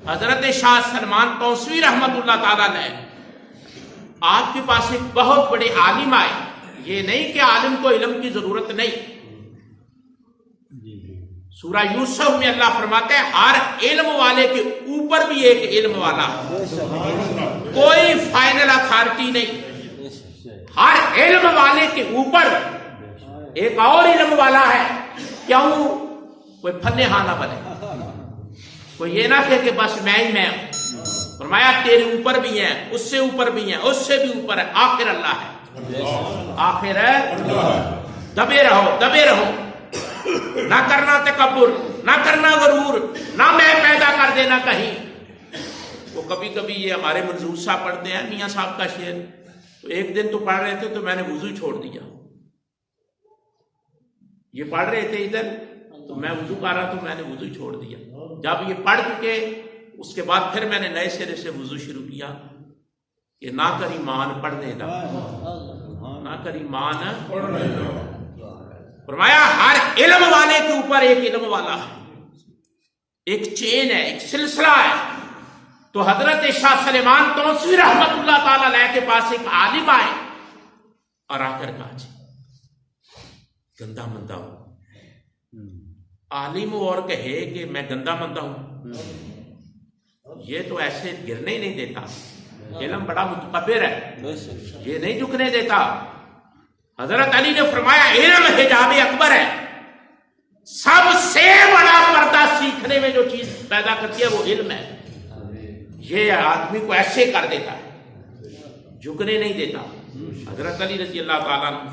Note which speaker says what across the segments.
Speaker 1: حضرت شاہ سلمان توسوی رحمت اللہ تعالیٰ علیہ آپ کے پاس ایک بہت بڑے عالم آئے. یہ نہیں کہ عالم کو علم کی ضرورت نہیں. سورہ یوسف میں اللہ فرماتا ہے ہر علم والے کے اوپر بھی ایک علم والا ہے. کوئی فائنل اتھارٹی نہیں. ہر علم والے کے اوپر ایک اور علم والا ہے. کیوں؟ کوئی پھلے ہاں نہ بنے, کوئی یہ نہ کہے کہ بس میں ہی میں ہوں. فرمایا تیرے اوپر بھی ہیں, اس سے اوپر بھی ہیں, اس سے بھی اوپر ہے. آخر اللہ ہے, آخر ہے. دبے رہو, دبے رہو. نہ کرنا تکبر, نہ کرنا غرور, نہ میں پیدا کر دینا کہیں. وہ کبھی کبھی یہ ہمارے منظور صاحب پڑھتے ہیں میاں صاحب کا شعر. تو ایک دن تو پڑھ رہے تھے تو میں نے وضو چھوڑ دیا. یہ پڑھ رہے تھے ادھر تو میں وضو کر رہا تو میں نے وضو چھوڑ دیا. جب یہ پڑھ چکے اس کے بعد پھر میں نے نئے سرے سے وضو شروع کیا کہ نہ کر ایمان پڑھنے دا, نہ کر ایمان پڑھنے دا. فرمایا ہر علم والے کے اوپر ایک علم والا ہے, ایک چین ہے, ایک سلسلہ ہے. تو حضرت شاہ سلیمان توسوی رحمت اللہ تعالی علیہ کے پاس ایک عالم آئے اور آ کر کہا جی گندا مندہ ہوں. عالم اور کہے کہ میں گندا مندہ ہوں, یہ تو ایسے گرنے ہی نہیں دیتا. علم بڑا متکبر ہے, یہ نہیں جھکنے دیتا. حضرت علی نے فرمایا علم حجاب اکبر ہے. سب سے بڑا پردہ سیکھنے میں جو چیز پیدا کرتی ہے وہ علم ہے. یہ آدمی کو ایسے کر دیتا ہے, جھکنے نہیں دیتا. حضرت علی رضی اللہ تعالیٰ عنہ.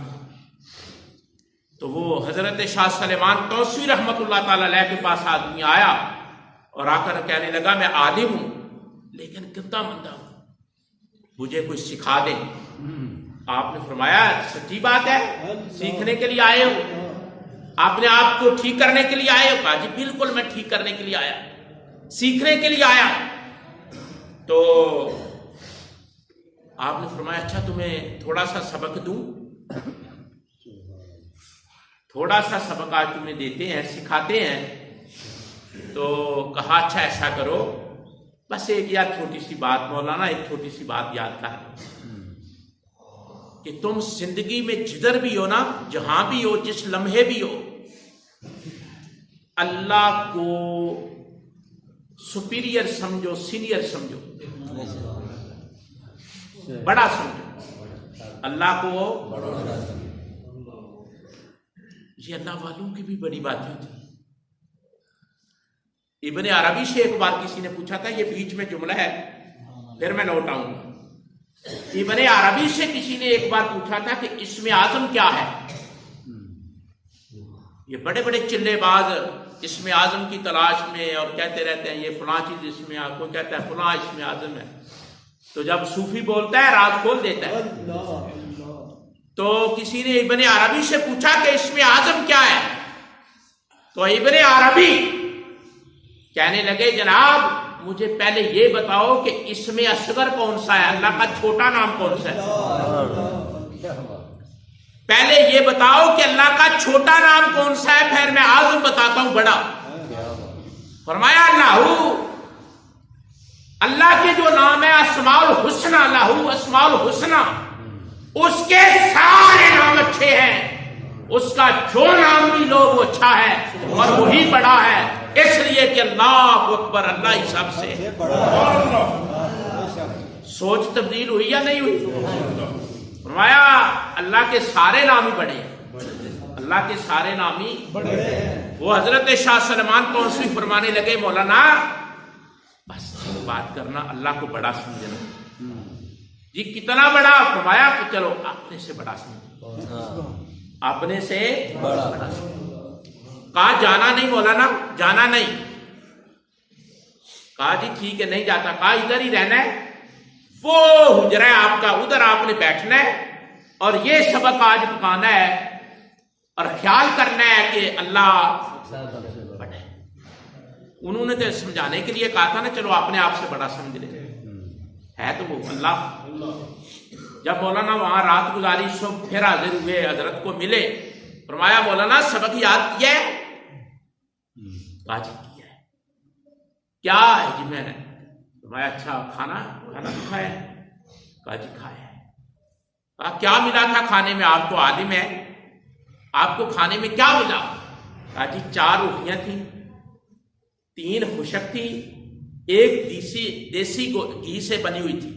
Speaker 1: تو وہ حضرت شاہ سلیمان توسوی رحمت اللہ تعالیٰ علیہ کے پاس آدمی آیا اور آ کر کہنے لگا میں عالم ہوں لیکن گندا مندہ ہوں, مجھے کچھ سکھا دیں. آپ نے فرمایا سچی بات ہے, سیکھنے کے لیے آئے ہو, آپ نے آپ کو ٹھیک کرنے کے لیے آئے ہو. کہا جی بالکل میں ٹھیک کرنے کے لیے آیا, سیکھنے کے لیے آیا. تو آپ نے فرمایا اچھا تمہیں تھوڑا سا سبق دوں, تھوڑا سا سبق آج تمہیں دیتے ہیں, سکھاتے ہیں. تو کہا اچھا ایسا کرو, بس ایک یاد چھوٹی سی بات مولانا, ایک چھوٹی سی بات یاد کر کہ تم زندگی میں جدھر بھی ہو نا, جہاں بھی ہو, جس لمحے بھی ہو, اللہ کو سپیریئر سمجھو, سینئر سمجھو, بڑا سمجھو. اللہ کو یہ اللہ والوں کی بھی بڑی باتیں ہوتی. ابن عربی سے ایک بار کسی نے پوچھا تھا, یہ بیچ میں جملہ ہے پھر میں لوٹ آؤں گا. ابن عربی سے کسی نے ایک بار پوچھا تھا کہ اسم اعظم کیا ہے. یہ بڑے بڑے چلے باز اسم اعظم کی تلاش میں اور کہتے رہتے ہیں یہ فلاں چیز اسم, کوئی کہتا ہے فلاں اسم اعظم ہے. تو جب صوفی بولتا ہے راز کھول دیتا ہے. تو کسی نے ابن عربی سے پوچھا کہ اسم اعظم کیا ہے, تو ابن عربی کہنے لگے جناب مجھے پہلے یہ بتاؤ کہ اسم اصغر کون سا ہے, اللہ کا چھوٹا نام کون سا ہے. پہلے یہ بتاؤ کہ اللہ کا چھوٹا نام کون سا ہے, پھر میں اعظم بتاتا ہوں بڑا. فرمایا اللہ کے جو نام ہے اسماء الحسنى, لہو اسماء الحسنى, اس کے سارے نام اچھے ہیں. اس کا جو نام بھی لو وہ اچھا ہے اور وہی بڑا ہے, اس لیے کہ اللہ اکبر, اللہ ہی سب سے. سوچ تبدیل ہوئی یا نہیں ہوئی؟ فرمایا اللہ کے سارے نام ہی بڑے ہیں, اللہ کے سارے نام ہی بڑے ہیں. وہ حضرت شاہ سلیمان توسوی فرمانے لگے مولانا بس بات کرنا, اللہ کو بڑا سمجھنا. جی کتنا بڑا؟ فرمایا کہ چلو اپنے سے بڑا سمجھو, اپنے سے بڑا سمجھو. کہا جانا نہیں مولانا, جانا نہیں. کہا جی ٹھیک ہے نہیں جاتا. کہا ادھر ہی رہنا ہے, وہ حجرہ ہے آپ کا, ادھر آپ نے بیٹھنا ہے اور یہ سبق آج پکانا ہے اور خیال کرنا ہے کہ اللہ بڑا ہے. انہوں نے تو سمجھانے کے لیے کہا تھا نا چلو اپنے آپ سے بڑا سمجھ لیں, ہے تو وہ اللہ. جب مولانا وہاں رات گزاری, صبح پھر حاضر ہوئے, حضرت کو ملے. فرمایا مولانا سبق یاد کیا ہے؟ کہا جی کیا ہے. کیا ہے جی؟ میں نے فرمایا اچھا کھانا تو کھایا؟ کہا جی کھایا ہے۔ کہا کیا ملا تھا کھانے میں؟ آپ کو عالم ہے، آپ کو کھانے میں کیا ملا؟ کہا جی 4 روٹیاں تھیں، 3 خشک تھی، 1 دیسی گھی سے بنی ہوئی تھی،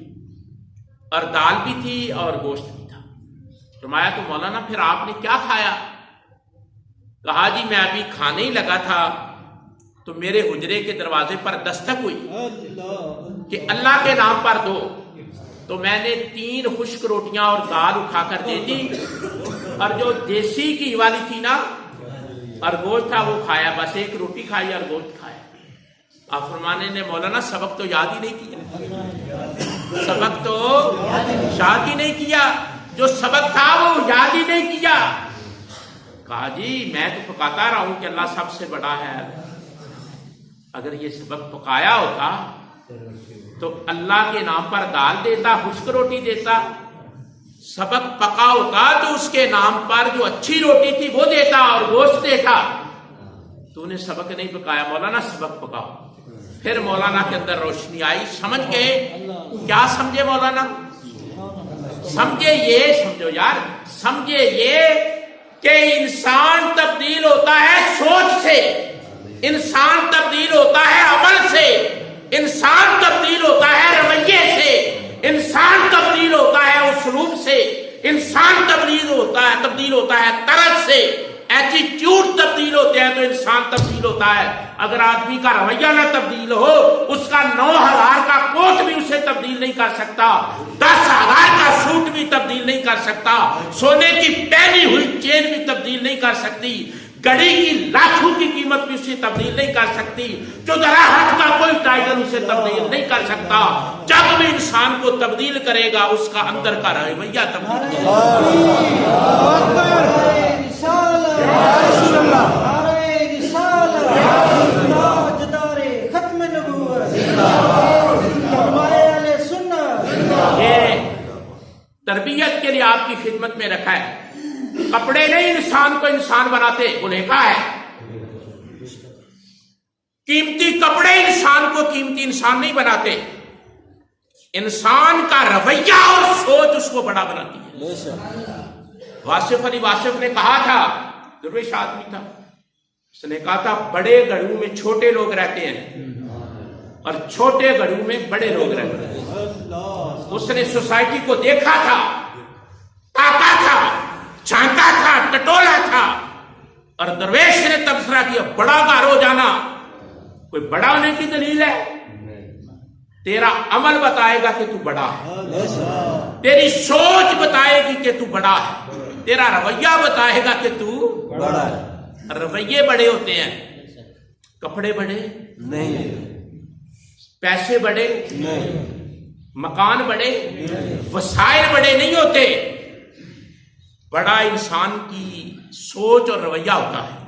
Speaker 1: اور دال بھی تھی اور گوشت بھی تھا۔ فرمایا تو مولانا پھر آپ نے کیا کھایا؟ کہا جی میں ابھی کھانے ہی لگا تھا تو میرے حجرے کے دروازے پر دستک ہوئی کہ اللہ کے نام پر دو، تو میں نے 3 خشک روٹیاں اور دال اٹھا کر دے دی، اور جو دیسی گھی والی تھی نا اور گوشت تھا وہ کھایا، بس 1 روٹی کھائی اور گوشت کھایا۔ آپ فرمانے نے مولانا سبق تو یاد ہی نہیں کیا، سبق تو یاد ہی نہیں کیا، جو سبق تھا وہ یاد ہی نہیں کیا۔ کہا جی میں تو پکاتا رہا ہوں کہ اللہ سب سے بڑا ہے، اگر یہ سبق پکایا ہوتا تو اللہ کے نام پر دال دیتا، خشک روٹی دیتا، سبق پکا ہوتا تو اس کے نام پر جو اچھی روٹی تھی وہ دیتا اور گوشت دیتا۔ تو نے سبق نہیں پکایا، مولانا سبق پکاؤ۔ پھر مولانا کے اندر روشنی آئی، سمجھ گئے؟ کیا سمجھے مولانا؟ سمجھے یہ، سمجھو یار، سمجھے یہ کہ انسان تبدیل ہوتا ہے سوچ سے، انسان تبدیل ہوتا ہے عمل سے، انسان تبدیل ہوتا ہے رویے سے، انسان تبدیل ہوتا ہے اسلوب سے، انسان تبدیل ہوتا ہے طرز سے، ایٹیٹیوڈ تبدیل ہوتے ہیں تو انسان تبدیل ہوتا ہے۔ اگر آدمی کا رویہ نہ تبدیل ہو، اس کا 9000 کا کوٹ بھی اسے تبدیل نہیں کر سکتا، 10,000 کا سوٹ بھی تبدیل نہیں کر سکتا، سونے کی پہنی ہوئی چین بھی تبدیل نہیں کر سکتی، گڑی کی لاکھوں کی قیمت بھی اسے تبدیل نہیں کر سکتی، جو درخت کا کوئی ٹائٹل اسے تبدیل نہیں کر سکتا۔ جب بھی انسان کو تبدیل کرے گا اس کا اندر کا رویہ تبدیل یہ تربیت کے لیے آپ کی خدمت میں رکھا ہے۔ کپڑے نہیں انسان کو انسان بناتے، وہ لکھا ہے، قیمتی کپڑے انسان کو قیمتی انسان نہیں بناتے، انسان کا رویہ اور سوچ اس کو بڑا بناتی ہے۔ واصف علی واصف نے کہا تھا، درویش آدمی تھا، اس نے کہا تھا بڑے گھروں میں چھوٹے لوگ رہتے ہیں اور چھوٹے گھروں میں بڑے لوگ رہتے ہیں۔ اس نے سوسائٹی کو دیکھا تھا، تاکا تھا، جھانکا تھا، ٹٹولا تھا، اور درویش نے تبصرہ کیا بڑا گھر ہو جانا کوئی بڑا ہونے کی دلیل ہے؟ تیرا عمل بتائے گا کہ تو بڑا ہے، تیری سوچ بتائے گی کہ تو بڑا ہے، تیرا رویہ بتائے گا کہ تو بڑا ہے۔ رویے بڑے ہوتے ہیں، کپڑے بڑے نہیں، پیسے بڑے نہیں، مکان بڑے، وسائل بڑے نہیں ہوتے، بڑا انسان کی سوچ اور رویہ ہوتا ہے۔